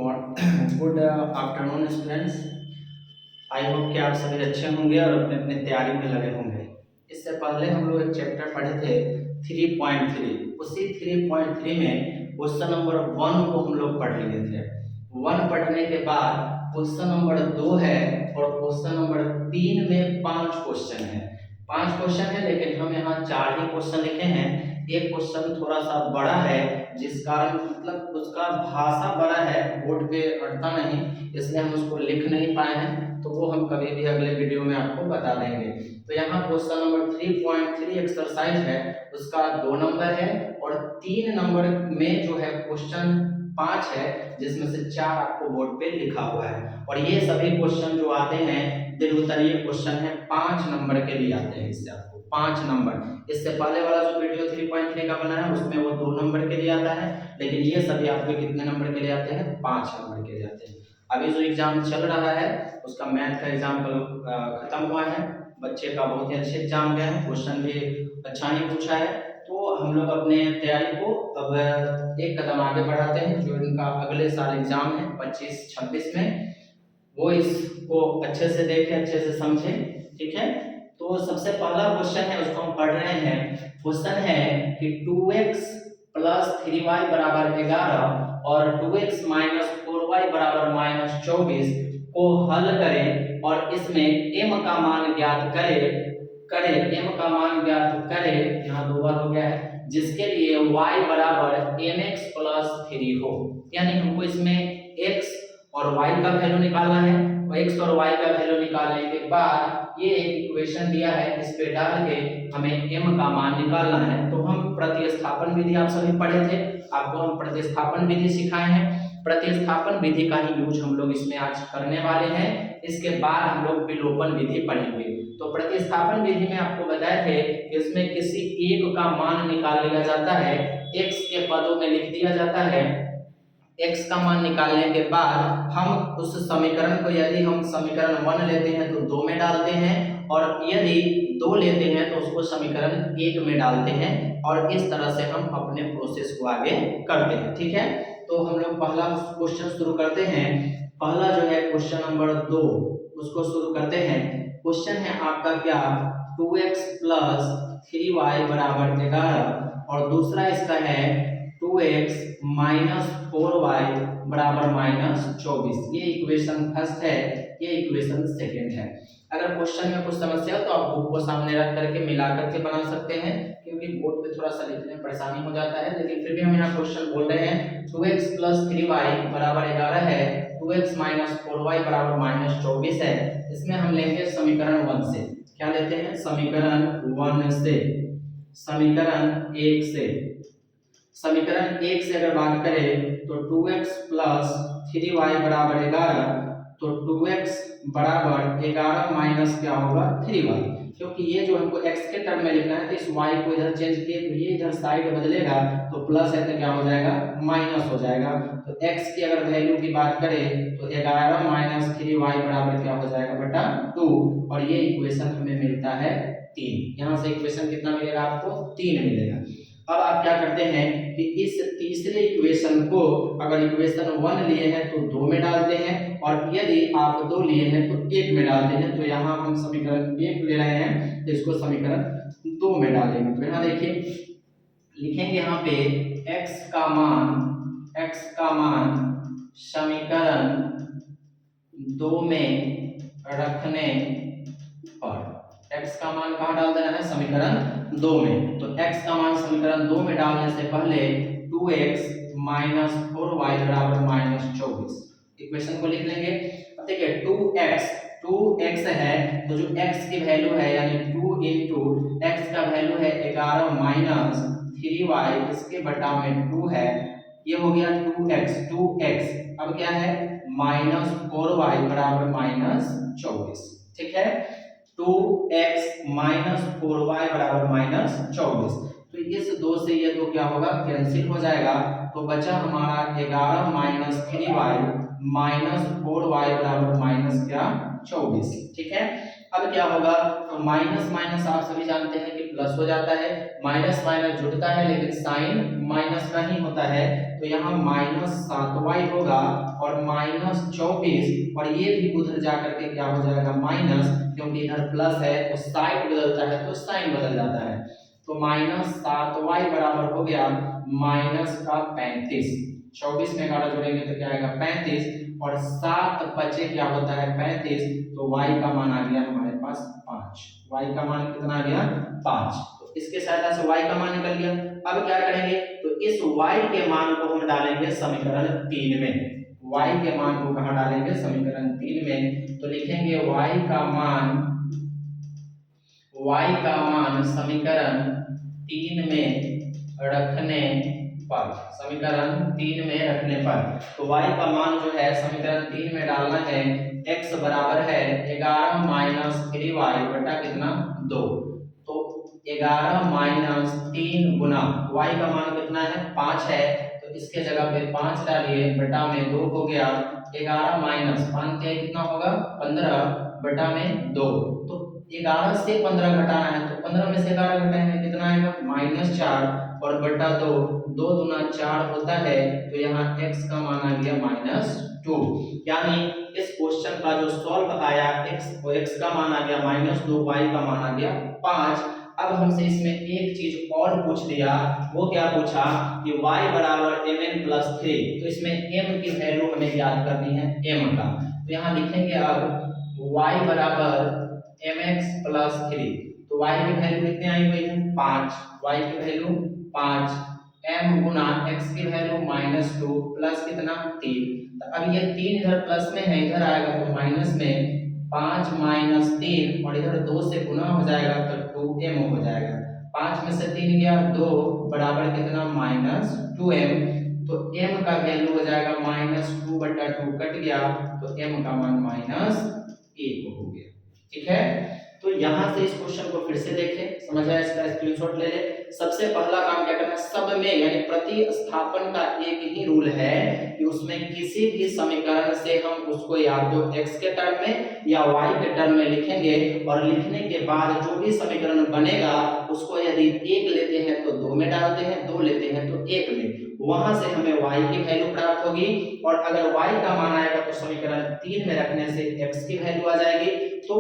Good afternoon students. I hope कि आप सभी अच्छे होंगे और अपने अपने तैयारी में लगे होंगे। इससे पहले हम लोग एक चैप्टर पढ़े थे 3.3। उसी 3.3 में क्वेश्चन नंबर 1 को हम लोग पढ़ लिए थे। 1 पढ़ने के बाद क्वेश्चन नंबर 2 है और क्वेश्चन नंबर 3 में 5 क्वेश्चन है। 5 क्वेश्चन है, लेकिन हम यहाँ 4 ही क्वेश्चन लिखे हैं। एक क्वेश्चन थोड़ा सा बड़ा है, जिस कारण मतलब उसका भाषा बड़ा है, बोर्ड पे अटता नहीं, इसलिए हम उसको लिख नहीं पाए हैं। तो वो हम कभी भी अगले वीडियो में आपको बता देंगे। तो यहाँ क्वेश्चन नंबर 3.3 एक्सरसाइज है, उसका 2 नंबर है और 3 नंबर में जो है क्वेश्चन 5 है, जिसमें से 4 आपको बोर्ड पे लिखा हुआ है। और ये सभी क्वेश्चन जो आते हैं दीर्घोत्तरीय क्वेश्चन है, 5 नंबर के लिए आते हैं। इससे आपको 5 नंबर, इससे पहले वाला जो वीडियो 3.3 का बना है उसमें वो 2 नंबर के लिए आता है, लेकिन ये सभी आपको कितने नंबर के लिए आते हैं? 5 नंबर के लिए आते हैं। अभी जो एग्जाम चल रहा है उसका मैथ का एग्जाम खत्म हुआ है, बच्चे का बहुत ही अच्छे एग्जाम गया है, क्वेश्चन भी अच्छा ही पूछा है। तो हम लोग अपने तैयारी को अब एक कदम आगे बढ़ाते हैं। जो इनका अगले साल एग्जाम है 25-26 में, वो इसको अच्छे से देखें, अच्छे से समझें, ठीक है। तो सबसे पहला क्वेश्चन है, उसको हम पढ़ रहे हैं। क्वेश्चन है कि 2x प्लस 3y बराबर 11 और 2x माइनस 4y बराबर माइनस 24 को हल करें और इसमें m का मान ज्ञात करें m का मान ज्ञात करें, यहाँ 2 बार हो गया है, जिसके लिए y बराबर mx प्लस 3 हो। यानी हमको इसमें x और y का वैल्यू निकालना है, और x और y का वैल्यू निकालने के बाद ये एक इक्वेशन दिया है, इस पे डाल के हमें m का मान निकालना है। तो हम प्रतिस्थापन विधि आप सभी पढ़े थे, आपको हम प्रतिस्थापन विधि सिखाए हैं। प्रतिस्थापन विधि का ही यूज हम लोग इसमें आज करने वाले हैं। इसके बाद हम लोग विलोपन विधि पढ़ेंगे। तो प्रतिस्थापन विधि में आपको बताए थे कि इसमें किसी एक का मान निकाल लिया जाता है, x के पदों में लिख दिया जाता है। x का मान निकालने के बाद हम उस समीकरण को, यदि हम समीकरण 1 लेते हैं तो 2 में डालते हैं, और यदि 2 लेते हैं तो उसको समीकरण 1 में डालते हैं, और इस तरह से हम अपने प्रोसेस को आगे करते हैं, ठीक है। तो हम लोग पहला क्वेश्चन शुरू करते हैं। पहला जो है क्वेश्चन नंबर 2, उसको शुरू करते हैं। क्वेश्चन है आपका क्या, 2x प्लस 3y बराबर 11 और दूसरा इसका है 2x माइनस 4y बराबर माइनस 24। ये इक्वेशन फर्स्ट है, ये इक्वेशन सेकेंड है। अगर क्वेश्चन में कुछ समस्या हो तो आप बुक को सामने रख करके मिला करके बना सकते हैं, क्योंकि बोर्ड पे थोड़ा सा लिखने में परेशानी हो जाता है। लेकिन फिर भी हम यहाँ क्वेश्चन बोल रहे हैं 2x प्लस 3y बराबर 11 है, 2x माइनस 4y बराबर माइनस 24 है। इसमें हम लेंगे समीकरण 1 से। क्या लेते हैं? समीकरण 1 से, समीकरण 1 से। समीकरण 1 से अगर बात करें तो 2x प्लस 3y बराबर 11, तो 2x बराबर 11 माइनस क्या होगा 3y, क्योंकि ये जो हमको x के टर्म में लिखना है तो इस y को इधर चेंज किए तो ये इधर साइड बदलेगा, तो प्लस है तो क्या हो जाएगा माइनस हो जाएगा। तो x की अगर वैल्यू की बात करें तो 11 माइनस 3y बराबर क्या हो जाएगा बटा 2, और ये इक्वेशन हमें मिलता है 3। यहाँ से इक्वेशन कितना मिलेगा आपको? 3 मिलेगा। अब आप क्या करते हैं कि इस तीसरे इक्वेशन को, अगर इक्वेशन 1 लिए हैं तो 2 में डालते हैं, और यदि आप 2 लिए हैं तो 1 में डालते हैं। तो यहाँ हम समीकरण 1 ले रहे हैं तो इसको समीकरण 2 में डालेंगे। तो यहाँ देखिए लिखेंगे यहाँ पे x का मान समीकरण 2 में रखने पर, x का मान कहाँ डाल देना है? समीकरण 2 में। तो x का मान समीकरण 2 में डालने से पहले 2x माइनस 4y बराबर माइनस 24 इक्वेशन को लिख लेंगे। अब देखिए 2x है, तो जो x की वैल्यू है यानी 2 इंटू x का वैल्यू है 11 माइनस 3y, इसके बटा में 2 है, ये हो गया 2x। अब क्या है? माइनस 4y बराबर माइनस 24, ठीक है। 2x माइनस 4y बराबर माइनस 24। तो इस 2 से ये 2 क्या होगा? कैंसिल हो जाएगा। तो बचा हमारा 11 माइनस 3y माइनस 4y बराबर माइनस क्या 24, ठीक है। अब क्या होगा? तो माइनस माइनस आप सभी जानते हैं कि प्लस हो जाता है, माइनस माइनस जुड़ता है लेकिन साइन माइनस का ही होता है। तो तो यहाँ -7y होगा और -24, और ये भी उधर जा करके क्या हो जाएगा माइनस, क्योंकि इधर प्लस है तो साइड बदलता है तो साइन बदल जाता है। तो -7y बराबर हो गया -35। 24 में 11 जोड़ेंगे तो क्या आएगा 35, और 7 बचे क्या होता है 35, तो y का मान आ गया हमारे पास 5। y का मान कितना आ गया 5। तो इसके सहायता से y का मान निकल गया। अब क्या करेंगे, तो इस y के मान को हम डालेंगे समीकरण 3 में। y के मान को कहां डालेंगे, समीकरण 3 में। तो लिखेंगे y का मान समीकरण 3 में रखने पर, समीकरण 3 में रखने पर, तो y का मान जो है समीकरण 3 में डालना है। x बराबर है 11 माइनस 3y बटा कितना 2, तो 11 माइनस 3 गुना y का मान कितना है 5 है, तो इसके जगह पे 5 डालिए, बटा में 2 हो गया। 11 माइनस 5 के कितना होगा 15, बटा में 2, तो 11 से 15 घटाना है, तो 15 में से 11 घटाएंगे कितना आएगा -4, और बटा 2, 2 दूना 4 होता है, तो यहाँ x का मान आ गया -2। यानी इस क्वेश्चन का जो सॉल्व आया x का मान आ गया -2, y का मान आ गया 5। अब हमसे इसमें एक चीज और पूछ दिया, वो क्या पूछा कि y बराबर mn+3, तो इसमें m की वैल्यू हमें याद करनी है m का। तो यहाँ लिखेंगे अब y बराबर mx+3, तो y की वैल्यू कितनी आई हुई है 5, y की वैल्यू 5, m गुना x की वैल्यू -2 प्लस कितना 3। तो अब ये 3 इधर प्लस में है, इधर आएगा तो माइनस में, 5 माइनस 3, और इधर 2 से गुना हो जाएगा तो 2m हो जाएगा। 5 में से 3 गया 2, बराबर कितना -2m, तो m का वैल्यू हो जाएगा -2/2 कट गया, तो m का मान -1 हो गया। ठीक है, तो यहां से इस क्वेश्चन को फिर से देखें, समझ आया, इसका स्क्रीनशॉट ले ले। सबसे पहला काम क्या करना है, सब में यानी प्रतिस्थापन का एक ही रूल है कि उसमें किसी भी समीकरण से हम उसको या तो x के टर्म में या y के टर्म में लिखेंगे, और लिखने के बाद जो भी समीकरण बनेगा उसको यदि 1 लेते हैं तो 2 में डालते हैं, 2 लेते हैं तो 1 में, वहां से हमें y की वैल्यू प्राप्त होगी। और अगर y का मान आएगा तो समीकरण 3 में रखने से x की वैल्यू आ जाएगी। तो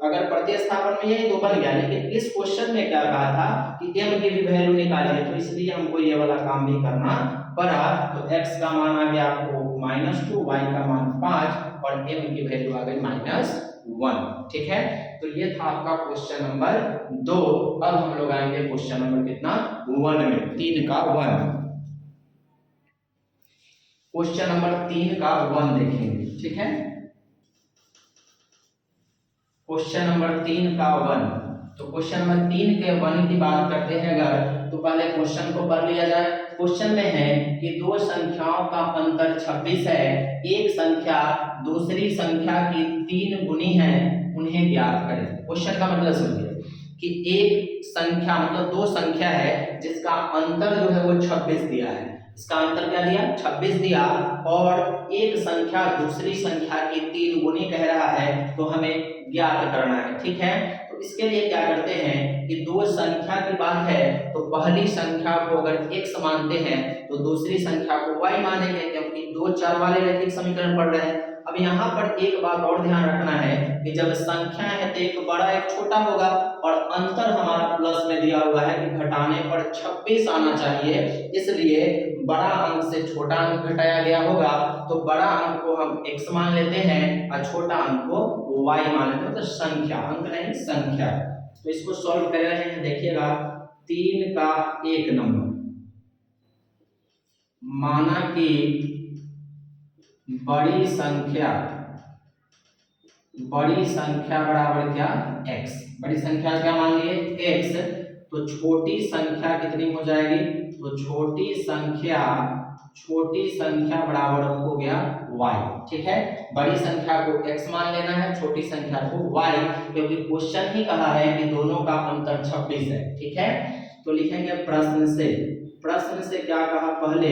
अगर प्रतिस्थापन में यही 2 बन गया, लेकिन इस क्वेश्चन में क्या कहा था कि m की भी वैल्यू निकाली है, तो इसलिए हमको ये वाला काम भी करना पड़ा। तो x का मान आ गया आपको -2, y का मान 5, और m की वैल्यू आ गई -1। ठीक है, तो ये था आपका क्वेश्चन नंबर 2। अब हम लोग आएंगे क्वेश्चन नंबर कितना 1 में, 3 का 1। क्वेश्चन नंबर 3 का 1 देखेंगे। ठीक है, क्वेश्चन नंबर 3 का 1। तो क्वेश्चन नंबर 3 के 1 की बात करते हैं अगर, तो पहले क्वेश्चन को पढ़ लिया जाए। क्वेश्चन में है कि दो संख्याओं का अंतर 26 है, एक संख्या दूसरी संख्या की 3 गुनी है, उन्हें ज्ञात करें। क्वेश्चन का मतलब समझिए कि एक संख्या मतलब दो संख्या है जिसका अंतर जो है वो 26 दिया है, इसका अंतर क्या दिया 26 दिया, और एक संख्या दूसरी संख्या की 3 गुनी कह रहा है, तो हमें ज्ञात करना है। ठीक है, तो इसके लिए क्या करते हैं कि दो संख्या की बात है, तो पहली संख्या को अगर x मानते हैं तो दूसरी संख्या को y मानेंगे, क्योंकि 2 4 वाले रैखिक समीकरण पढ़ रहे हैं। अब यहाँ पर एक बात और ध्यान रखना है कि जब संख्या है तो एक बड़ा एक छोटा होगा, और अंतर हमारा प्लस में दिया हुआ है कि घटाने पर 26 आना चाहिए, इसलिए बड़ा अंक से छोटा अंक घटाया गया होगा, तो बड़ा अंक को हम x मान लेते हैं और छोटा अंक को y मान लेते हैं, तो संख्या, अंक नहीं संख्या। तो इसको सॉल्व कर रहे हैं, देखिएगा 3 का 1 नंबर, माना कि बड़ी संख्या बराबर क्या x, बड़ी संख्या क्या मान लिए x, तो छोटी संख्या कितनी हो जाएगी, तो छोटी संख्या बराबर हो गया y। ठीक है, बड़ी संख्या को x मान लेना है, छोटी संख्या को y, क्योंकि क्वेश्चन ही कहा है कि दोनों का अंतर 26 है। ठीक है, तो लिखेंगे प्रश्न से प्रश्न से क्या कहा, पहले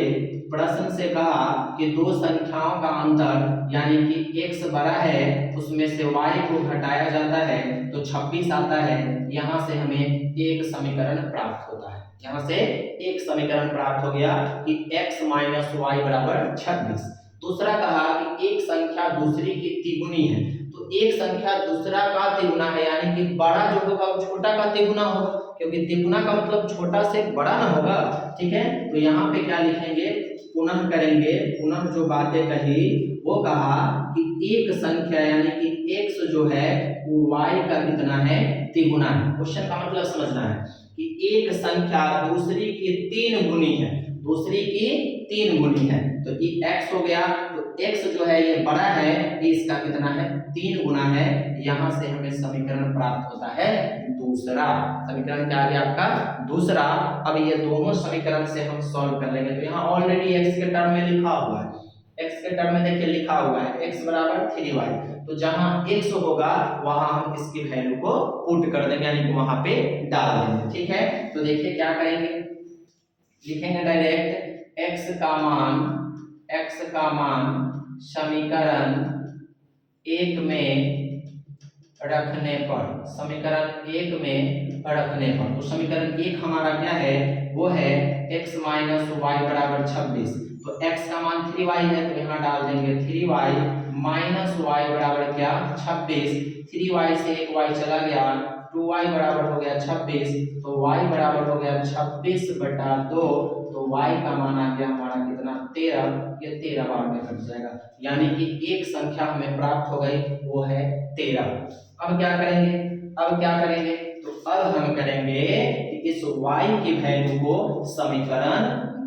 प्रश्न से कहा कि दो संख्याओं का अंतर यानी कि x बड़ा है उसमें से y को घटाया जाता है तो 26 आता है। यहाँ से हमें एक समीकरण प्राप्त होता है, यहाँ से एक समीकरण प्राप्त हो गया कि x माइनस वाई बराबर 26। दूसरा कहा कि एक संख्या दूसरी की तिगुनी है, तो एक संख्या दूसरा का तिगुना है यानी कि बड़ा जो होगा वो छोटा का तिगुना होगा, क्योंकि तिगुना का मतलब छोटा से बड़ा ना होगा। ठीक है, तो यहाँ पे क्या लिखेंगे, पुनः करेंगे, पुनः जो बातें कही वो कहा कि एक संख्या यानी कि x जो है वो y का कितना है, तिगुना है। क्वेश्चन का मतलब समझना है कि एक संख्या दूसरी की 3 गुनी है, दूसरी की 3 गुनी है, तो ये x हो गया, तो x जो है ये बड़ा है, ये इसका कितना है, 3 गुना है। यहाँ से हमें समीकरण प्राप्त होता है दूसरा। समीकरण क्या आ गया आपका, दूसरा। अब ये दोनों समीकरण से हम सॉल्व कर लेंगे। तो यहाँ ऑलरेडी x के टर्म में लिखा हुआ है, x के टर्म में देखिए लिखा हुआ है x बराबर 3y, तो जहां x होगा वहां हम इसकी वैल्यू को पुट कर देंगे यानी कि वहां पे डाल देंगे। ठीक है, तो देखिए क्या करेंगे, लिखेंगे डायरेक्ट x का मान समीकरण 1 में रखने पर, समीकरण 1 में रखने पर, तो समीकरण 1 हमारा क्या है, वो है x माइनस वाई बराबर 26, तो x का मान 3y है तो यहाँ डाल देंगे 3y माइनस वाई बराबर क्या, 26, 3y से एक y चला गया, 2y बराबर हो गया 26, तो y बराबर हो गया 26/2, तो y का मान आ गया हमारा कितना, 13, ये 13 बार में कट जाएगा, यानी कि एक संख्या हमें प्राप्त हो गई वो है 13। अब क्या करेंगे, तो अब हम करेंगे कि इस y की वैल्यू को समीकरण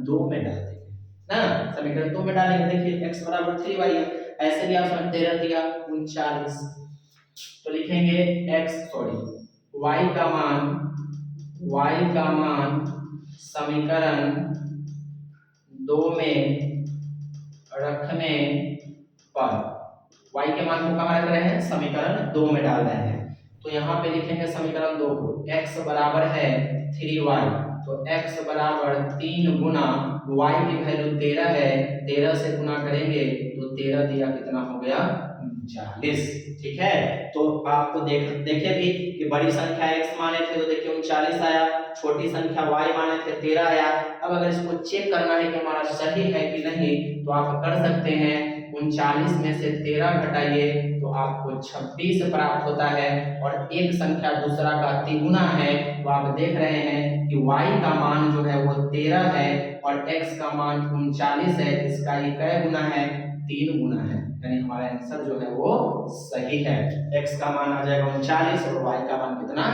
2 में डाल देंगे ना, समीकरण 2 में डालेंगे। देखिए x बराबर 3y है, ऐसे भी आप 13 दिया 39, तो लिखेंगे y का मान समीकरण 2 में रखने पर, y के मान को कहाँ रख रहे हैं, समीकरण 2 में डाल रहे हैं, तो यहाँ पे लिखेंगे समीकरण 2 को, x बराबर है 3y, तो x बराबर 3 गुना y की वैल्यू 13 है, 13 से गुना करेंगे तो 13 दिया कितना हो गया, 39। ठीक है, तो आपको देखे भी कि बड़ी संख्या x माने थे तो देखिए 39 आया, छोटी संख्या y माने थे 13 आया। अब अगर इसको चेक करना है कि हमारा सही है कि नहीं, तो आप कर सकते हैं, 39 में से 13 घटाइए तो आपको 26 प्राप्त होता है, और एक संख्या दूसरा का तिगुना है, तो आप देख रहे हैं कि y का मान जो है वो 13 है और x का मान 39 है, इसका ये कै गुना है, 3 गुना है, यानी हमारा आंसर जो है वो सही है। x का मान आ जाएगा 39 और y का मान कितना,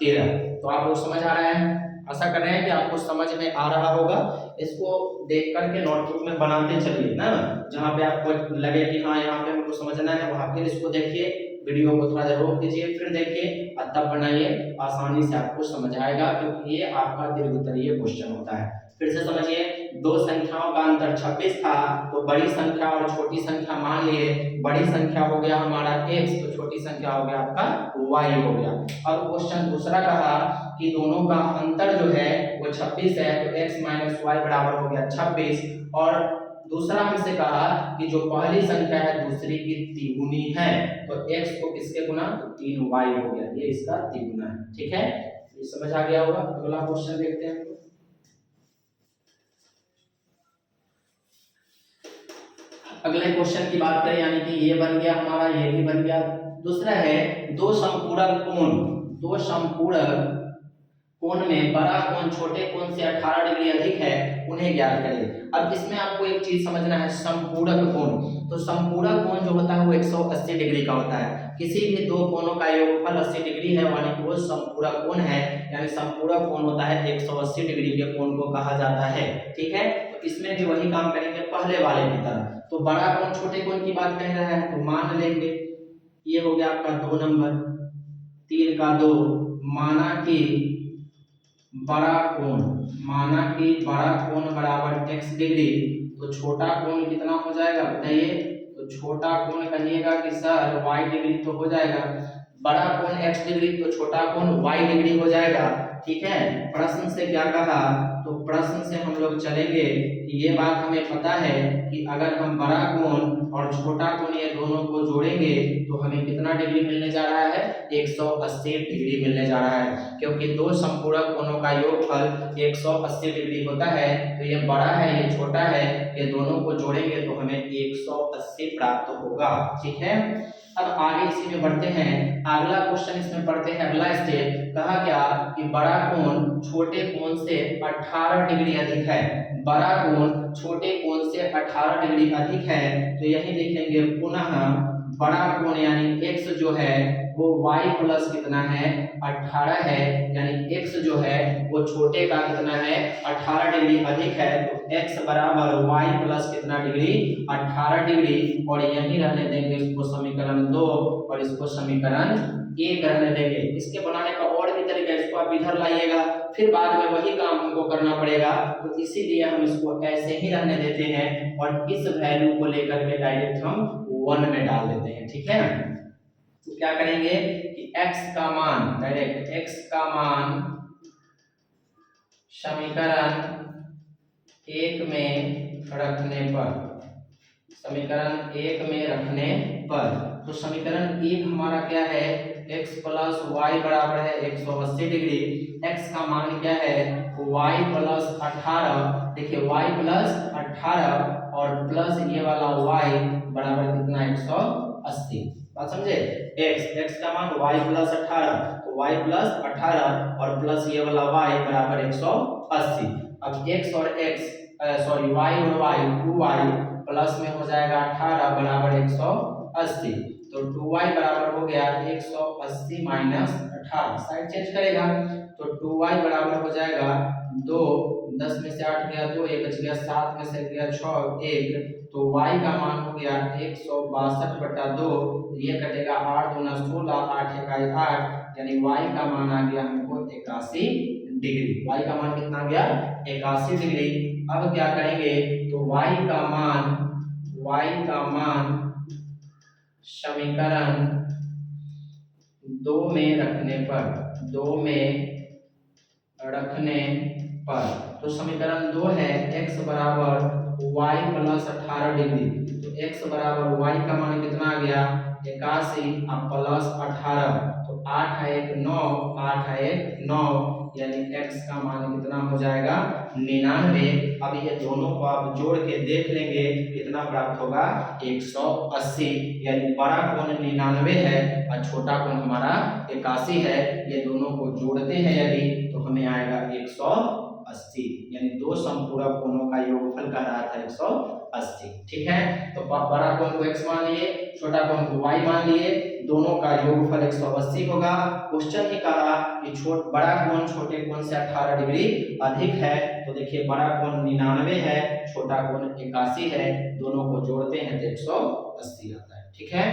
13। तो आप लोग समझ आ रहा है, आशा कर रहे हैं कि आपको समझ में आ रहा होगा। इसको देख करके नोटबुक में बनाते चलिए ना, जहाँ पे आपको लगे कि हाँ यहाँ पे हमको समझना है वहाँ फिर इसको देखिए, वीडियो को थोड़ा देर रोक दीजिए, फिर देखिए और तब बनाइए, आसानी से आपको समझ आएगा, क्योंकि ये आपका दीर्घोत्तरीय क्वेश्चन होता है। फिर से समझिए, दो संख्याओं का अंतर 26 था, तो बड़ी संख्या और छोटी संख्या मान लिए, बड़ी संख्या हो गया हमारा x, तो छोटी संख्या हो गया आपका y हो गया। अब क्वेश्चन दूसरा कहा कि दोनों का अंतर जो है वो 26 है, तो x माइनस वाई बराबर हो गया 26, और दूसरा हमसे कहा कि जो पहली संख्या है दूसरी की तिगुनी है, तो x को किसके गुना, तो 3y हो गया, ये इसका तिगुना है। ठीक है, ये समझ आ गया होगा। अगला क्वेश्चन देखते हैं। अगले क्वेश्चन की बात करें, यानी कि ये बन गया हमारा, ये भी बन गया। दूसरा है दो संपूरक कोण में बड़ा कोण छोटे कोण से 18 डिग्री अधिक है, उन्हें ज्ञात करें। अब इसमें आपको एक चीज समझना है, संपूरक कोण, तो संपूरक कोण जो होता है वो 180 डिग्री का होता है। किसी भी दो कोणों का योगफल 80 डिग्री है, यानी कि वो संपूरक कोण है, यानी संपूरक कोण होता है 180 डिग्री के कोण को कहा जाता है। ठीक है, तो इसमें भी वही काम करेंगे पहले वाले की तरह। तो बड़ा कोण छोटे कोण की बात कह रहा है, तो मान लेंगे ये हो गया आपका 2 नंबर, 3 का 2, माना कि बड़ा कोण बराबर x डिग्री, तो छोटा कोण कितना हो जाएगा बताइए, तो छोटा कोण कहिएगा कि सर y डिग्री तो हो जाएगा, बड़ा कोण x डिग्री तो छोटा कोण y डिग्री हो जाएगा। ठीक है, प्रश्न से क्या कहा, तो प्रश्न से हम लोग चलेंगे कि ये बात हमें पता है कि अगर हम बड़ा कोण और छोटा कोण ये दोनों को जोड़ेंगे तो हमें कितना डिग्री मिलने जा रहा है, 180 डिग्री मिलने जा रहा है, क्योंकि दो समपूरक कोणों का योगफल 180 डिग्री होता है। तो ये बड़ा है ये छोटा है, ये दोनों को जोड़ेंगे तो हमें 180 प्राप्त होगा। ठीक है, अब आगे इसी में बढ़ते हैं, अगला क्वेश्चन इसमें पढ़ते हैं। अगला स्टेप कहा क्या कि बड़ा कोण छोटे कोण से 18 डिग्री अधिक है। बड़ा कोण छोटे कोण से 18 डिग्री अधिक है, तो यही लिखेंगे पुनः बड़ा कोण यानी x जो है वो y प्लस कितना है, 18 है, यानी x जो है वो छोटे का कितना है, 18 डिग्री अधिक है, तो x बराबर y प्लस कितना डिग्री, 18 डिग्री, और यही रहने देंगे इसको समीकरण 2 और इसको समीकरण 1 रहने देंगे। इसके बनाने का और भी तरीका, इसको आप इधर लाइएगा, फिर बाद में वही काम हमको करना पड़ेगा, तो इसीलिए हम इसको ऐसे ही रहने देते हैं और इस वैल्यू को लेकर के डायरेक्ट हम 1 में डाल देते हैं। ठीक है, तो क्या करेंगे कि x का मान, डायरेक्ट x का मान समीकरण 1 में रखने पर, समीकरण 1 में रखने पर, तो समीकरण 1 हमारा क्या है, x प्लस वाई बराबर है 180 डिग्री, x का मान क्या है, y प्लस 18, देखिए y प्लस 18 और प्लस ये वाला y बराबर कितना, 180। बात समझे, x का मान y प्लस 18, तो y प्लस 18 और प्लस ये वाला y बराबर 180। अब x और x सॉरी y और y 2y प्लस में हो जाएगा 18 बराबर 180, तो 2y बराबर हो गया 180 माइनस 18, साइड चेंज करेगा तो 2y बराबर हो जाएगा 2, 10 में से 8 गया 2, 1 बच गया 7 में से गया 6 1, तो y का मान हो गया 162/2, ये कटेगा 8 दूना 16, 8 इकाई 8, यानी y का मान आ गया हमको 81 डिग्री। y का मान कितना आ गया, 81 डिग्री। अब क्या करेंगे, तो y का मान समीकरण 2 में रखने पर, 2 में रखने पर, तो समीकरण 2 है x बराबर y प्लस 18 डिग्री, तो x बराबर y का मान कितना आ गया, 81 अब प्लस 18, तो 8 है 1 9, 8 है 1 9, यानी x का मान कितना हो जाएगा, 99। अब ये दोनों को आप जोड़ के देख लेंगे कितना प्राप्त होगा, 180, यानी बड़ा कोण 99 है और छोटा कोण हमारा 81 है। ये दोनों को जोड़ते हैं यदि, तो हमें आएगा 180, यानी दो समपूरक कोणों का योगफल कह रहा था 180। ठीक है, तो बड़ा कोण को x मान लिए, छोटा कोण को y मान लिए, दोनों का योगफल 180 होगा। क्वेश्चन ही कहा कि बड़ा कोण छोटे कोण से 18 डिग्री अधिक है, तो देखिए बड़ा कोण 99 है, छोटा कोण 81 है, दोनों को जोड़ते हैं तो 180 आता है। ठीक है,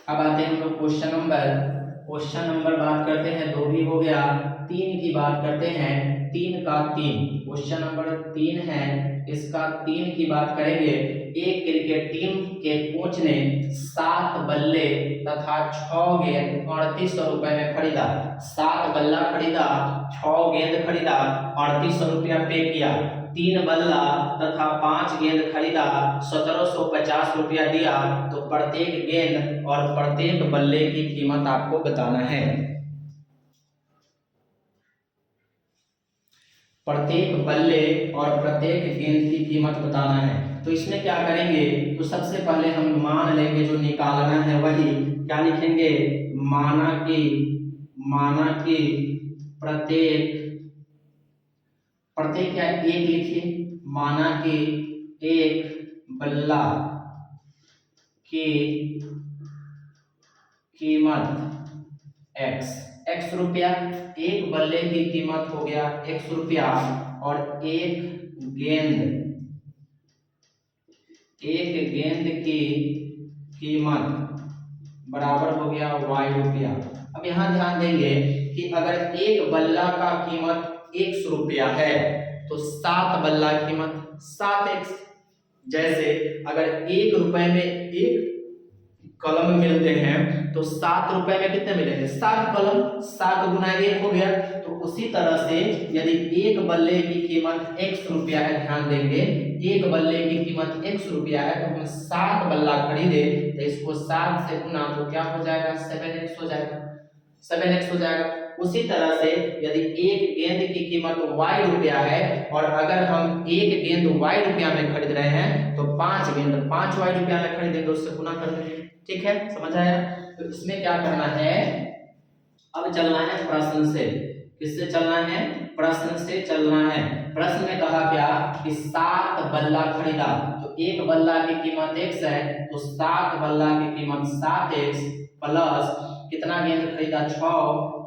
अब आते हैं हम लोग क्वेश्चन नंबर बात करते हैं, 2 भी हो गया, 3 की बात करते हैं, 3 का 3, क्वेश्चन नंबर 3 है, इसका 3 की बात करेंगे। एक क्रिकेट टीम के कोच ने 7 बल्ले तथा 6 गेंद 3800 रुपए में खरीदा। 7 बल्ला खरीदा, 6 गेंद खरीदा, 3800 रुपया पे किया। 3 बल्ला तथा 5 गेंद खरीदा, 1750 रुपया दिया, तो प्रत्येक गेंद और प्रत्येक बल्ले की कीमत आपको बताना है। प्रत्येक बल्ले और प्रत्येक गेंद की कीमत बताना है। तो इसमें क्या करेंगे, तो सबसे पहले हम मान लेंगे, जो निकालना है वही क्या लिखेंगे, माना कि प्रत्येक क्या, एक लिखिए, माना कि एक बल्ला की कीमत x रुपया, एक बल्ले की कीमत हो गया x रुपया, और एक गेंद की कीमत बराबर हो गया y रुपया। अब यहाँ ध्यान देंगे कि अगर एक बल्ला का कीमत 100 रुपया है, तो 7 बल्ला की कीमत 7x। जैसे अगर 1 रुपए में एक कलम मिलते हैं तो 7 रुपए में कितने मिलेंगे? 7 कलम। 7 गुना 1 हो गया। तो उसी तरह से यदि एक बल्ले की कीमत x रुपया है, ध्यान देंगे, एक बल्ले की कीमत x रुपया है, तो हम 7 बल्ला खरीदे तो इसको 7 से गुना तो क्या हो जाएगा? 7x हो जाएगा। 7x हो जाएगा। उसी तरह से यदि एक गेंद की कीमत y रुपया है और अगर हम एक गेंद y रुपया में खरीद रहे हैं तो 5 गेंद 5y रुपया में खरीदेंगे, उससे गुना कर देंगे। ठीक है, समझ आया? तो इसमें क्या करना है, अब चलना है प्रश्न से। किससे चलना है? प्रश्न से चलना है। प्रश्न में कहा क्या कि 7 बल्ला खरीदा, तो एक बल्ला की कीमत x है, तो 7 बल्ला की कीमत 7x प्लस कितना गेंद खरीदा?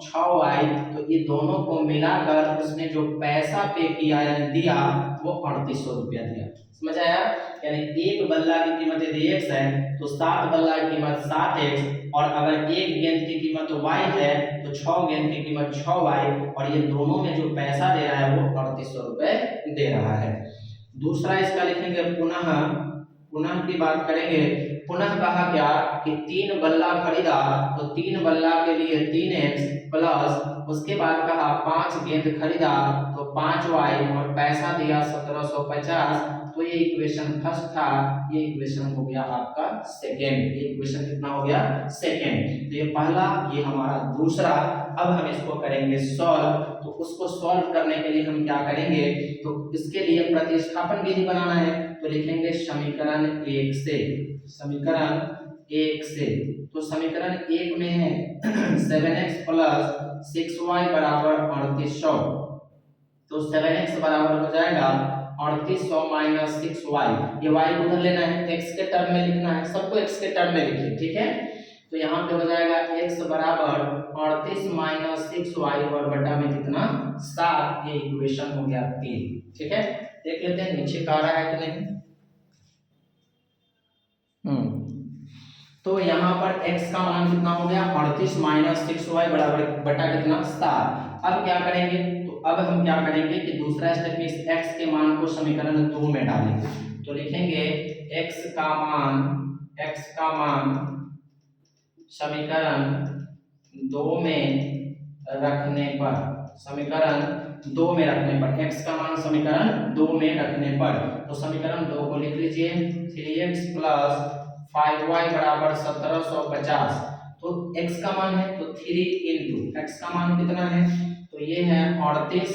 6y। तो ये दोनों को मिलाकर उसने जो पैसा पे किया यानी दिया वो 3800 रुपया दिया। समझ आया? यानी एक बल्ला की कीमत यदि x है तो 7 बल्ला की कीमत 7x, और अगर एक गेंद की कीमत y है तो 6 गेंद की कीमत 6y, और ये दोनों में जो पैसा दे रहा है वो 3800 रुपए दे रहा है। दूसरा इसका लिखेंगे पुनः। पुनः की बात करेंगे। पुनः कहा क्या कि 3 बल्ला खरीदा, तो 3 बल्ला के लिए 3x प्लस उसके बाद कहा 5 गेंद खरीदा तो 5y और पैसा दिया 1750। तो ये इक्वेशन फर्स्ट था, ये इक्वेशन हो गया आपका सेकेंड। ये इक्वेशन कितना हो गया? सेकेंड। तो ये पहला, ये हमारा दूसरा। अब हम इसको करेंगे सॉल्व। तो उसको सॉल्व करने के लिए हम क्या करेंगे, तो इसके लिए प्रतिस्थापन विधि बनाना है। तो लिखेंगे समीकरण 1 से। समीकरण 1 से, तो समीकरण 1 में है 7x प्लस 6y बराबर 3800। तो 7x बराबर हो जाएगा 3800 माइनस 6y। ये y को उधर लेना है, x के टर्म में लिखना है, सबको x के टर्म में लिखिए। ठीक है, तो यहाँ पे हो जाएगा x बराबर 38 माइनस 6y और बटा में कितना? 7। ये इक्वेशन हो गया 3। ठीक है, देख लेते हैं नीचे का आ रहा है कि नहीं। तो यहाँ पर x का मान कितना हो गया? 38 माइनस 6y बराबर बटा कितना? 7। अब क्या करेंगे, तो अब हम क्या करेंगे कि दूसरा स्टेप में इस x के मान को समीकरण 2 में डालेंगे। तो लिखेंगे x का मान समीकरण 2 में रखने पर, समीकरण 2 में रखने पर, x का मान समीकरण 2 में रखने पर, तो समीकरण 2 को लिख लीजिए 3x प्लस 5y बराबर 1750। तो x का मान है तो 3 इंटू x का मान कितना है, तो ये है 38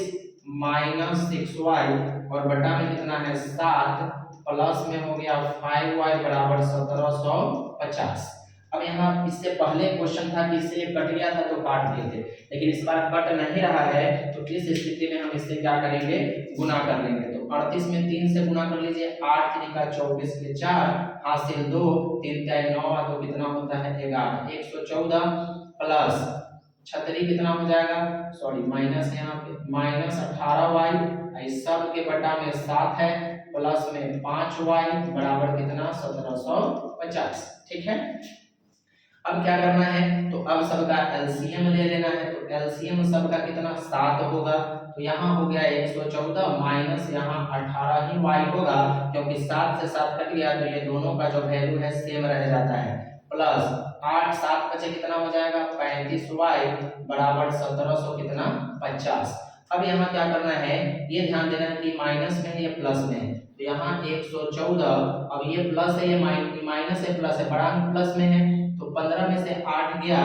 माइनस 6y और बटा में कितना है? 7 प्लस में हो गया 5y बराबर 1750। अब यहाँ इससे पहले क्वेश्चन था कि इससे कट गया था तो काट दिए थे, लेकिन इस बार कट नहीं रहा है, तो इस स्थिति में हम इससे क्या करेंगे? गुना कर लेंगे। तो 38 में 3 से गुना कर लीजिए, 8 3 का 24 के 4 हासिल 2, 3 3 9 तो कितना होता है? 11। 114 प्लस 36 कितना हो जाएगा? सॉरी माइनस है यहाँ पे, माइनस 18y, इस सब के बटा में 7 है, प्लस में 5y बराबर कितना? 1750। ठीक है, अब क्या करना है, तो अब सबका एलसीएम ले लेना है। तो एलसीएम सबका कितना? 7 होगा। तो यहाँ हो गया 114 माइनस यहाँ 18 ही y होगा, क्योंकि 7 से 7 कट गया तो ये दोनों का जो वैल्यू है सेम रह जाता है। प्लस 8 7 बचे कितना हो जाएगा? 35y बराबर 1700 कितना? 50। अब यहाँ क्या करना है, ये ध्यान देना है कि माइनस में है ये प्लस में है। तो यहाँ 114, अब ये प्लस है, ये माइनस है, प्लस है, बड़ा प्लस में है, तो 15 में से 8 गया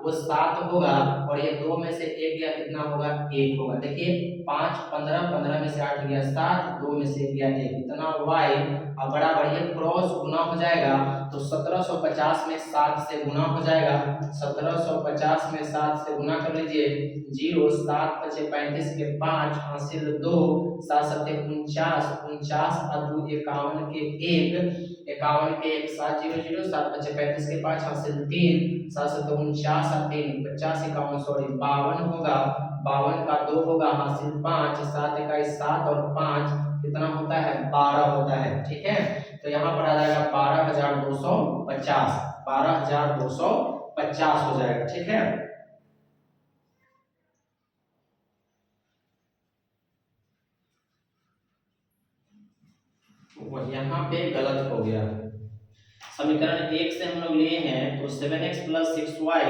वो 7 होगा, और ये 2 में से 1 गया कितना होगा? 1 होगा। देखिए 5 15, 15 में से 8 गया 7, 2 में से 1 गया 1, इतना y। अब बराबर ये क्रॉस गुना हो जाएगा, तो 1750 में 7 से गुना हो जाएगा। 1750 में 7 से गुना कर लीजिए, 0 7 बचे 35 के 5 हासिल 2, 7 7 49, 49 और 2 51 के 1, 51 के 1 7 0 0, 7 बचे 35 के 5 हासिल 3, 7 7 49 और 3 50 51 सॉरी 52 होगा, 52 का 2 होगा हासिल 5, 7 21 7 और 5 कितना होता है? 12 होता है। ठीक है, तो यहाँ पर आ जाएगा 12250, 12250 हो जाएगा। ठीक है, पे गलत हो गया। समीकरण 1 से हम लोग लिए हैं तो 7x + 6y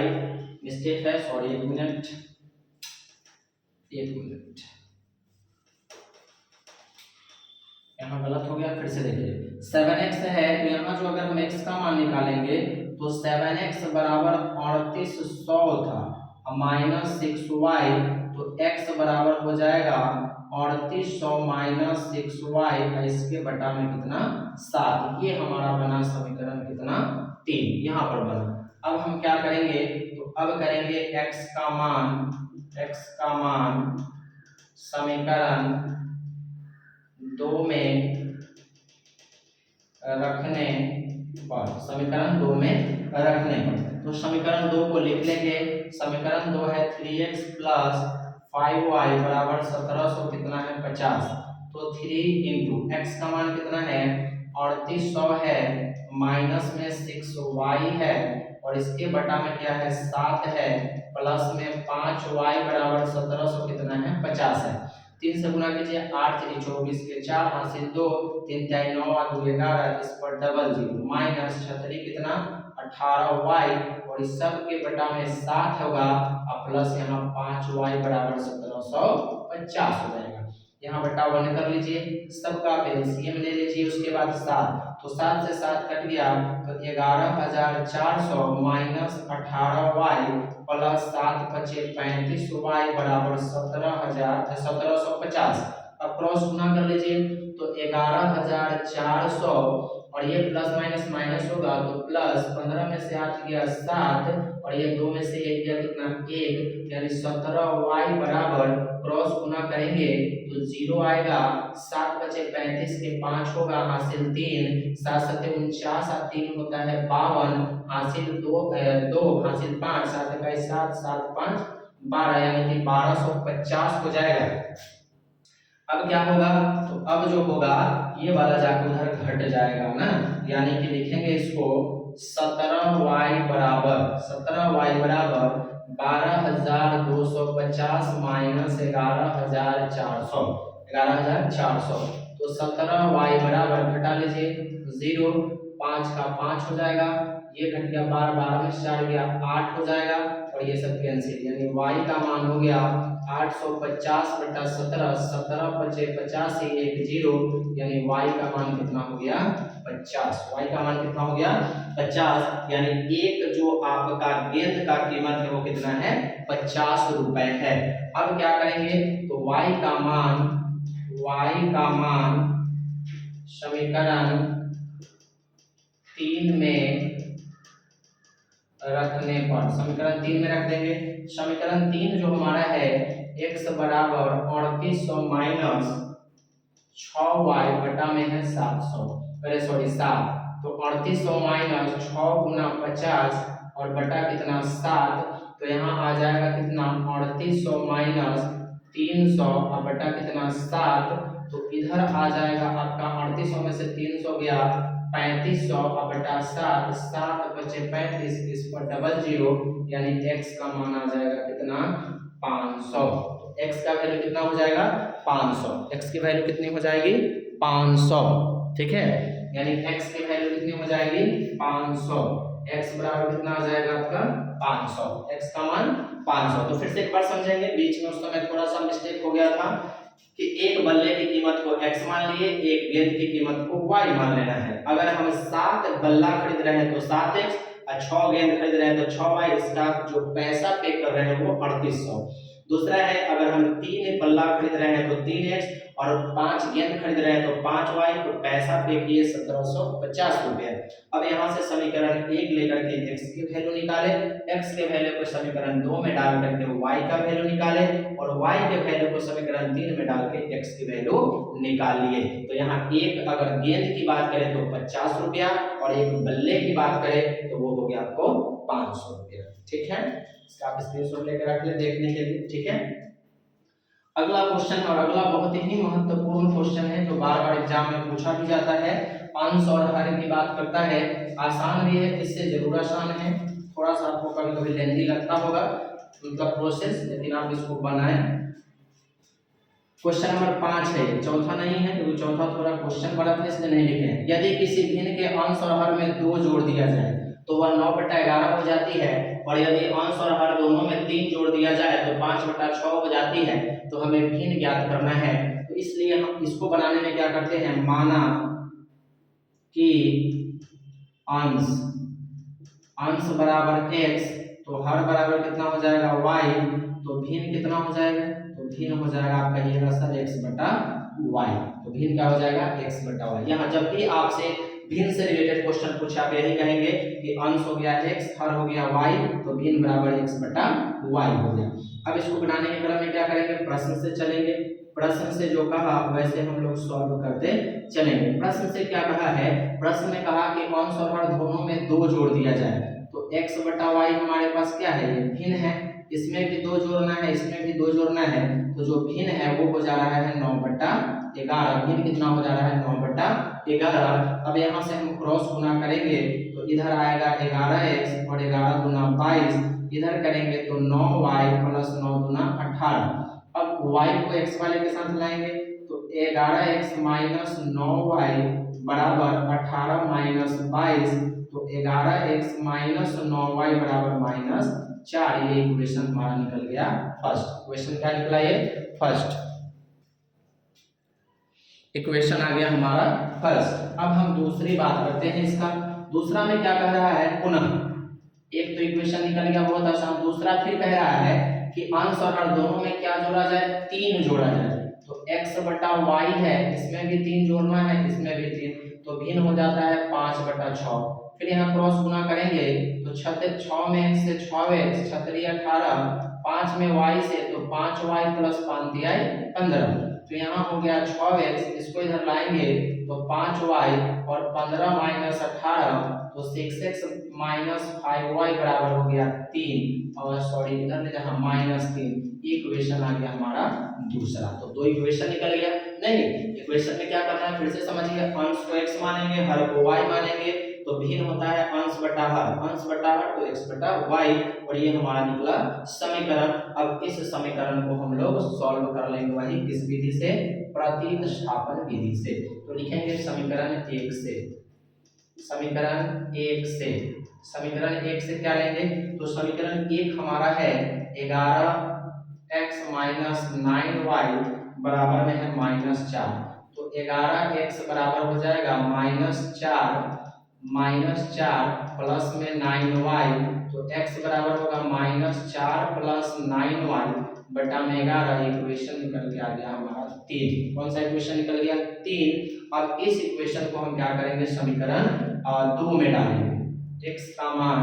मिस्टेक है, सॉरी, एक मिनट, यहाँ गलत हो गया, फिर से देखिए। 7x है तो यहाँ जो अगर हम x का मान निकालेंगे तो 7x बराबर 3800 था माइनस 6y, तो x बराबर हो जाएगा 3800 माइनस 6y, इसके बटा में कितना 7। ये हमारा बना समीकरण कितना 3, यहाँ पर बना। अब हम क्या करेंगे, तो अब करेंगे x का मान समीकरण 2 में रखने पर, समीकरण 2 में रखने पर, तो समीकरण 2 को लिख लेंगे। समीकरण 2 है 3x + 5y बराबर 1700 कितना है 50, तो 3 इंटू x का मान कितना है 3800 है, माइनस में 6y है, और इसके बटा में क्या है 7 है, प्लस में 5y बराबर 1700 कितना है 50 है। 3 से गुना कीजिए, 8 3 24 के 4 हासिल 2, 3 3 9 और 2 11, इस पर डबल जीरो, माइनस 36 कितना 18y, और इस सब के बटा में 7 होगा, और प्लस यहाँ 5y बराबर 1750 हो जाएगा। यहाँ बटा 1 कर लीजिए, सबका एलसीएम ले लीजिए, उसके बाद 7, तो 7 से 7 कट गया, तो 11400 माइनस 18y प्लस 7 बचे 35y बराबर 1750। अब क्रॉस गुना कर लीजिए, तो 11400 और ये प्लस माइनस माइनस होगा, तो प्लस 15 में से 8 गया 7, और ये 2 में से 1 गया कितना 1, यानी 17y बराबर, क्रॉस गुना करेंगे तो 0 आएगा, 7 बचे 35 के 5 होगा, हासिल 3, 7 7 49 और 3 होता है 52, हासिल 2 हासिल 5, 7 का 7 7 5 12, यानी कि 1250 हो जाएगा। अब क्या होगा, तो अब जो होगा ये वाला जाकर उधर घट जाएगा ना, यानी कि लिखेंगे इसको 17y बराबर 12250 माइनस 11400, तो 17y बराबर घटा लीजिए 0, 5 का 5 हो जाएगा, ये घट गया 12, 12 में 4 गया 8 हो जाएगा, और ये सब कैंसिल, यानी y का मान हो गया 850 बटा 17, 17 बचे 50 1 0, यानी y का मान कितना हो गया 50। y का मान कितना हो गया 50, यानी एक जो आपका गेंद का कीमत है वो कितना है 50 रुपए है। अब क्या करेंगे, तो y का मान समीकरण 3 में रखने पर, समीकरण 3 में रख देंगे। समीकरण 3 जो हमारा है x बराबर 3800 माइनस 6y बटा में है 700, अरे सॉरी 7, तो 3800 माइनस 6 गुना 50 और बटा कितना 7, तो यहाँ आ जाएगा कितना 3800 माइनस 300 और बटा कितना 7, तो इधर आ जाएगा आपका 3800 में से 300 गया 3500 और बटा 7, 7 बचे 35, इस पर डबल जीरो, यानी x का मान आ जाएगा कितना 500। तो x का वैल्यू कितना हो जाएगा 500, x की वैल्यू कितनी हो जाएगी 500, ठीक है, यानी x की वैल्यू कितनी हो जाएगी 500, x बराबर कितना आ जाएगा आपका 500, x का मान 500। तो फिर से एक बार समझेंगे, बीच में उस समय थोड़ा सा मिस्टेक हो गया था कि एक बल्ले की कीमत को x मान लिए, एक गेंद की कीमत को y मान लेना है। अगर हम 7 बल्ला खरीद रहे हैं तो 7x और 6 गेंद खरीद रहे हैं तो 6y, इसका जो पैसा पे कर रहे हैं वो 3800। दूसरा है, अगर हम 3 बल्ला खरीद रहे हैं तो 3x और 5 गेंद खरीद रहे हैं तो 5y, तो पैसा पे किए 1750 रुपए। अब यहाँ से समीकरण 1 लेकर के x की वैल्यू निकाले, x के वैल्यू को समीकरण 2 में डाल करके y का वैल्यू निकाले, और y के वैल्यू को समीकरण 3 में डाल के x की वैल्यू निकालिए। तो यहाँ एक अगर गेंद की बात करें तो 50 रुपया, और एक बल्ले की बात करें तो वो हो गया आपको 500 रुपया, ठीक है। इसका आप स्क्रीनशॉट लेकर रख ले देखने के लिए, ठीक है। अगला क्वेश्चन, और अगला बहुत ही महत्वपूर्ण क्वेश्चन है जो बार बार एग्जाम में पूछा भी जाता है, अंश और हर की बात करता है, आसान भी है, इससे जरूर आसान है, थोड़ा सा आपको कभी कभी लेंथी लगता होगा उनका प्रोसेस, लेकिन आप इसको बनाएं। क्वेश्चन नंबर 5 है, चौथा नहीं है क्योंकि चौथा थोड़ा क्वेश्चन बड़ा था इसलिए नहीं लिखे हैं। यदि किसी भिन्न के अंश और हर में 2 जोड़ दिया जाए तो वह 9/11 हो जाती है, और यदि अंश और हर दोनों में 3 जोड़ दिया जाए तो 5/6 हो जाती है। तो हमें भिन्न ज्ञात करना है, तो इसलिए हम इसको बनाने में क्या करते हैं, माना कि अंश अंश बराबर x, तो हर बराबर कितना हो जाएगा y, तो भिन्न कितना हो जाएगा, तो भिन्न हो जाएगा, आप कहिएगा सर x/y, तो भिन्न क्या हो जाएगा x/y। यहाँ जब भी आपसे भिन्न से रिलेटेड क्वेश्चन पूछे आप यही कहेंगे कि अंश हो गया x, हर हो गया y, तो भिन्न बराबर x/y हो गया। अब इसको बनाने के क्रम में क्या करेंगे, प्रश्न से चलेंगे, प्रश्न से जो कहा वैसे हम लोग सॉल्व करते चलेंगे। प्रश्न से क्या कहा है, प्रश्न में कहा कि अंश और हर दोनों में 2 जोड़ दिया जाए, तो x/y हमारे पास क्या है, ये भिन्न है, इसमें भी 2 जोड़ना है, इसमें भी 2 जोड़ना है, तो जो भिन्न है वो हो जा रहा है 9/11। भिन्न कितना हो जा रहा है 9/11। अब यहाँ से हम क्रॉस गुना करेंगे तो इधर आएगा 11x और 11 दूना 22, इधर करेंगे तो 9y प्लस 9 दूना 18। अब y को x वाले के साथ लाएंगे तो 11x माइनस 9y बराबर 18 माइनस 22, तो 11x माइनस 9y बराबर -4। ये इक्वेशन हमारा निकल गया फर्स्ट। इक्वेशन क्या निकला, ये फर्स्ट इक्वेशन आ गया हमारा फर्स्ट। अब हम दूसरी बात करते हैं इसका। दूसरा में क्या कह रहा है, पुनः एक तो इक्वेशन निकल गया बहुत आसान, दूसरा फिर कह रहा है कि अंश और हर दोनों में क्या जोड़ा जाए, 3 जोड़ा जाए। तो x/y है, इसमें भी 3 जोड़ना है, इसमें भी 3, तो भिन्न हो जाता है 5/6। फिर यहाँ क्रॉस गुना करेंगे तो 6 में x से 6x, 6 18, 5 में y से तो 5y प्लस 5 15, तो यहाँ हो गया 6x, इसको इधर लाएंगे तो 5y और 15 माइनस 18, तो 6x माइनस 5y बराबर हो गया 3, और सॉरी इधर में जहाँ -3, इक्वेशन आ गया हमारा दूसरा। तो 2 इक्वेशन निकल गया। नहीं, इक्वेशन में क्या करना है फिर से समझिए, अंश को x मानेंगे, हर को y मानेंगे, तो भिन्न होता है अंश बटा हर तो x/y, और ये हमारा निकला समीकरण। अब इस समीकरण को हम लोग सॉल्व कर लेंगे, वही किस विधि से, प्रतिस्थापन विधि से। तो लिखेंगे समीकरण 1 से, समीकरण 1 से क्या लेंगे, तो समीकरण 1 हमारा है 11x माइनस 9y बराबर में है -4, तो 11x बराबर हो जाएगा -4 प्लस में 9y, तो x बराबर होगा -4 प्लस 9y बटा में 11। इक्वेशन निकल के आ गया हमारा 3। कौन सा इक्वेशन निकल गया, 3। अब इस इक्वेशन को हम क्या करेंगे, समीकरण 2 में डालेंगे। x का मान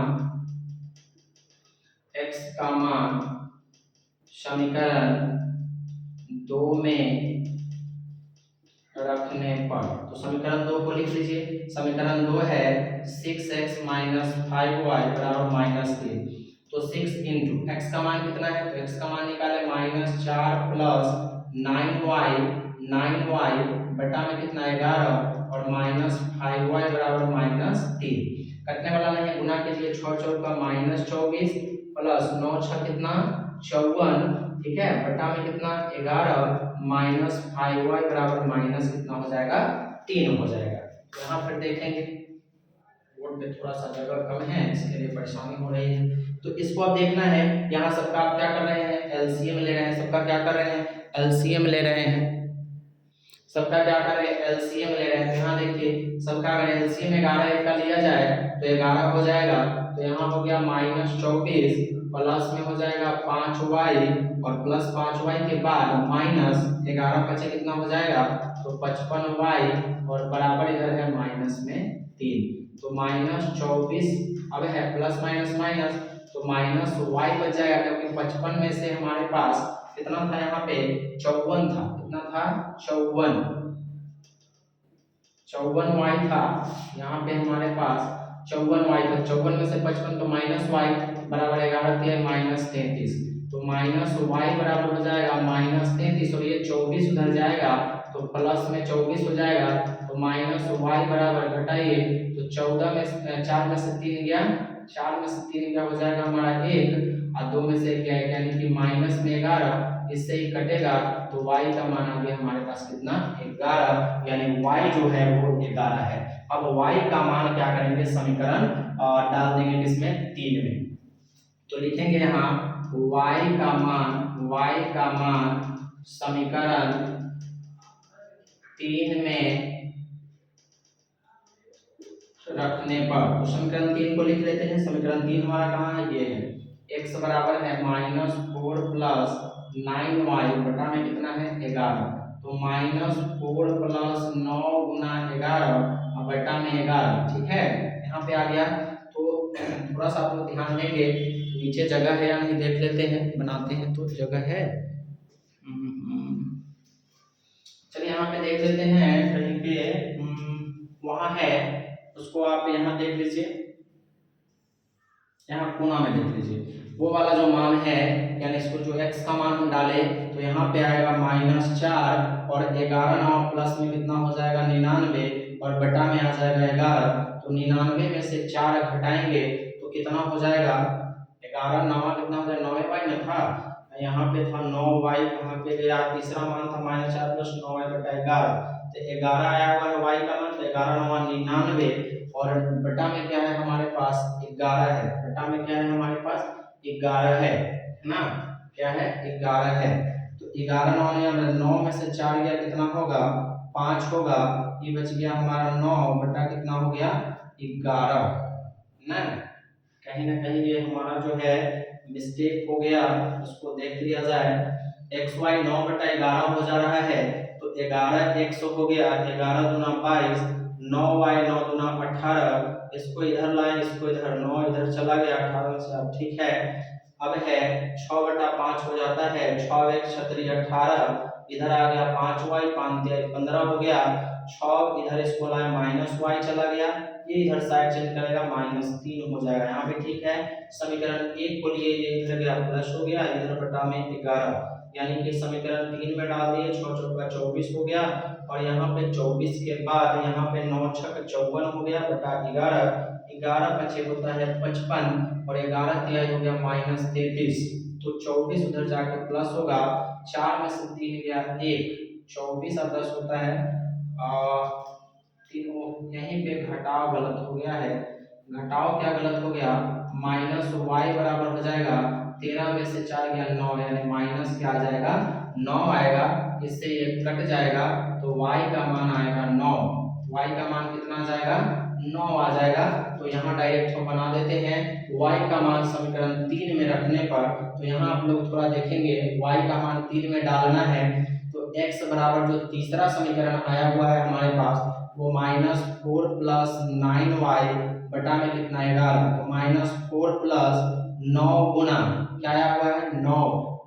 समीकरण 2 में रखने पर, तो समीकरण 2 को लिख लीजिए। समीकरण 2 है 6x माइनस 5y बराबर -3, तो 6 इंटू x का मान कितना है, तो x का मान निकाले -4 प्लस 9y बटा में कितना 11 और -5y बराबर -3। कटने वाला नहीं है, गुना कीजिए, 6 चौका -24 प्लस 9 6 कितना 54, ठीक है, बटा में कितना 11 -5y बराबर माइनस कितना हो जाएगा 3 हो जाएगा। यहाँ फिर देखेंगे बोर्ड पे थोड़ा सा जगह कम है, इसके लिए परेशानी हो रही है, तो इसको अब देखना है। यहाँ सबका आप क्या कर रहे हैं, एलसीएम ले रहे हैं, सबका क्या कर रहे हैं, एलसीएम ले रहे हैं, सबका क्या कर रहे हैं, एलसीएम ले रहे हैं। यहाँ देखिए सबका अगर एलसीएम 11 का लिया जाए तो 11 हो जाएगा, तो यहाँ हो गया -24 प्लस में हो जाएगा 5y और प्लस 5y के बाद -11 बचे कितना हो जाएगा, तो 55y और बराबर इधर है माइनस में 3, तो -24 अब है प्लस माइनस माइनस, तो -y बच जाएगा, क्योंकि 55 में से हमारे पास कितना था, यहाँ पे 54 था, कितना था 54y था, यहाँ पे हमारे पास 54y था, 54 में से 55 तो -y बराबर 11 दिया -33, तो -y बराबर हो जाएगा -33, और ये 24 उधर जाएगा तो प्लस में 24 हो जाएगा, तो -y बराबर घटाइए, तो 14 में 4 में से 3 गया, 4 में से 3 क्या हो जाएगा हमारा 1, और 2 में से क्या है, यानी कि माइनस में 11, इससे ही कटेगा तो y का मान आ गया हमारे पास कितना 11, यानी y जो है वो 11 है। अब y का मान क्या करेंगे, समीकरण डाल देंगे किसमें 3 में। तो लिखेंगे यहाँ y का मान समीकरण 3 में रखने पर, तो समीकरण 3 को लिख लेते हैं। समीकरण 3 हमारा कहाँ है, ये है। x बराबर है -4 प्लस 9y बटा में कितना है 11, तो -4 प्लस 9 गुना 11 बटा में 11, ठीक है। यहाँ पे आ गया। तो थोड़ा सा आप लोग ध्यान देंगे, नीचे जगह है या नहीं देख लेते हैं, बनाते हैं तो जगह है। चलिए यहाँ पे देख लेते हैं, कहीं पे वहाँ है, उसको आप यहाँ देख लीजिए, यहाँ कोना में देख लीजिए। वो वाला जो मान है, यानी इसको जो x का मान हम डाले तो यहाँ पे आएगा -4 और 11 9 प्लस में कितना हो जाएगा 99 और बटा में आ जाएगा 11। तो 99 में से 4 घटाएंगे तो कितना हो जाएगा 11 9 कितना हो जाएगा 9y ना था, यहाँ पे था 9y, कहाँ पे गया तीसरा मान था -4 प्लस 9y बटा 11, तो 11 आया हुआ है y का मान, तो 11 9 99 और बटा में क्या है हमारे पास 11 है, बटा में क्या है हमारे पास 11 है ना, क्या है 11 है। तो 11 9 में से 4 गया कितना होगा 5 होगा, ये बच गया हमारा 9 बटा कितना हो गया 11 ना। कहीं ना कहीं ये हमारा जो है मिस्टेक हो गया, उसको देख लिया जाए। xy 9 बटा 11 हो जा रहा है, तो 11 x हो गया, 11 दूना 22, 9y 9 दूना 18, इसको इधर लाए, इसको इधर, 9 इधर चला गया 18 से, अब ठीक है। अब है 6 बटा 5 हो जाता है, 6 1 36 18, इधर आ गया 5y 5 15 हो गया, 6 इधर इसको लाए -y चला गया, ये इधर साइड चेंज करेगा -3 हो जाएगा, यहाँ पे ठीक है। समीकरण 1 को लिए ये इधर गया प्लस हो गया, इधर बटा में 11, यानी कि समीकरण 3 में डाल दिए, 6 चौका 24 हो गया, और यहाँ पे 24 के बाद यहाँ पे 9 छक 54 हो गया बटा 11, 11 का छेद होता है 55 और 11 तिहाई हो गया -33, तो 24 उधर जाके प्लस होगा, 4 में से 3 गया 1, 24 और 10 होता है 3, यहीं पे घटाव गलत हो गया है। घटाव क्या गलत हो गया, -y बराबर हो जाएगा 13 में से 4 गया 9, यानी माइनस क्या आ जाएगा 9 आएगा, इससे ये कट जाएगा, तो y का मान आएगा 9, y का मान कितना आ जाएगा 9 आ जाएगा। तो यहाँ डायरेक्ट हम बना देते हैं y का मान समीकरण 3 में रखने पर, तो यहाँ आप लोग थोड़ा देखेंगे y का मान 3 में डालना है, तो x बराबर जो तीसरा समीकरण आया हुआ है हमारे पास वो -4 प्लस 9y बटा में कितना 11, तो -4 प्लस 9 गुना क्या आया हुआ है 9,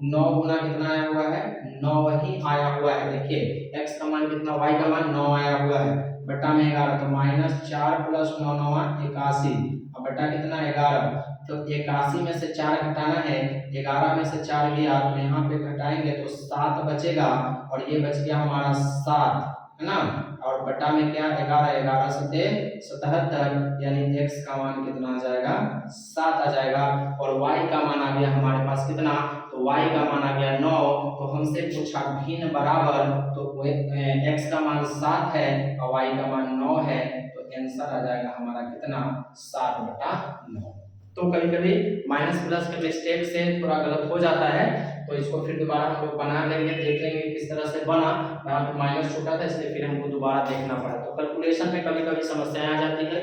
9 गुना कितना आया हुआ है 9 ही आया हुआ है। देखिए x का मान कितना, y का मान 9 आया हुआ है, बटा में 11, तो -4 प्लस 9 9 81 और बटा कितना 11, तो 81 में से 4 घटाना है, 11 में से 4 गया तो यहाँ पे घटाएंगे तो 7 बचेगा, और ये बच गया हमारा 7 है ना, और बटा में क्या 11, 11 से 77, यानी x का मान कितना आ जाएगा 7 आ जाएगा, और y का मान आ गया हमारे पास कितना, तो y का मान आ गया 9, तो हमसे पूछा भिन्न बराबर, तो x का मान 7 है और y का मान 9 है, तो आंसर आ जाएगा हमारा कितना 7 बटा 9। तो कभी कभी माइनस प्लस के मिस्टेक से थोड़ा गलत हो जाता है, तो इसको फिर दोबारा हम लोग बना लेंगे, देख लेंगे किस तरह से बना, यहाँ पे माइनस छूटा था इसलिए फिर हमको दोबारा देखना पड़ा। तो कैलकुलेशन में कभी कभी समस्याएं आ जाती है,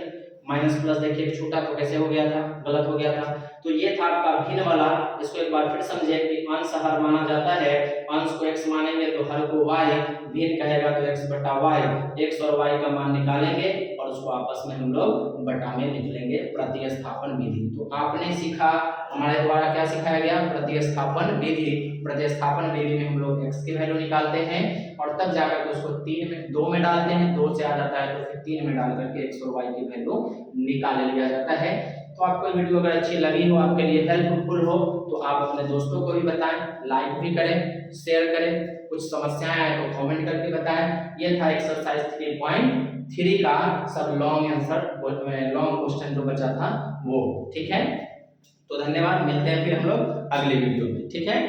माइनस प्लस देखिए छूटा तो कैसे हो गया था, गलत हो गया था। तो ये था आपका भिन्न वाला, इसको एक बार फिर समझे कि अंश हर माना जाता है, अंश को x मानेंगे तो हर को y, भिन्न कहेगा तो x बटा y, x और y का मान निकालेंगे और उसको आपस में हम लोग बटा में लिख लेंगे, प्रतिस्थापन विधि। तो आपने सीखा, हमारे द्वारा क्या सिखाया गया, प्रतिस्थापन विधि। प्रतिस्थापन विधि में हम लोग x की वैल्यू निकालते हैं और तब जाकर के उसको 2 में डालते हैं, 2 से आ जाता है तो फिर 3 में डाल करके x और y की वैल्यू निकाल लिया जाता है। तो आपको वीडियो अगर अच्छी लगी हो, आपके लिए हेल्पफुल हो, तो आप अपने दोस्तों को भी बताएं, लाइक भी करें, शेयर करें, कुछ समस्याएं आए तो कमेंट करके बताएं। ये था एक्सरसाइज 3.3 का सब लॉन्ग आंसर, लॉन्ग क्वेश्चन जो बचा था वो, ठीक है। तो धन्यवाद, मिलते हैं फिर हम लोग अगले वीडियो में, ठीक है।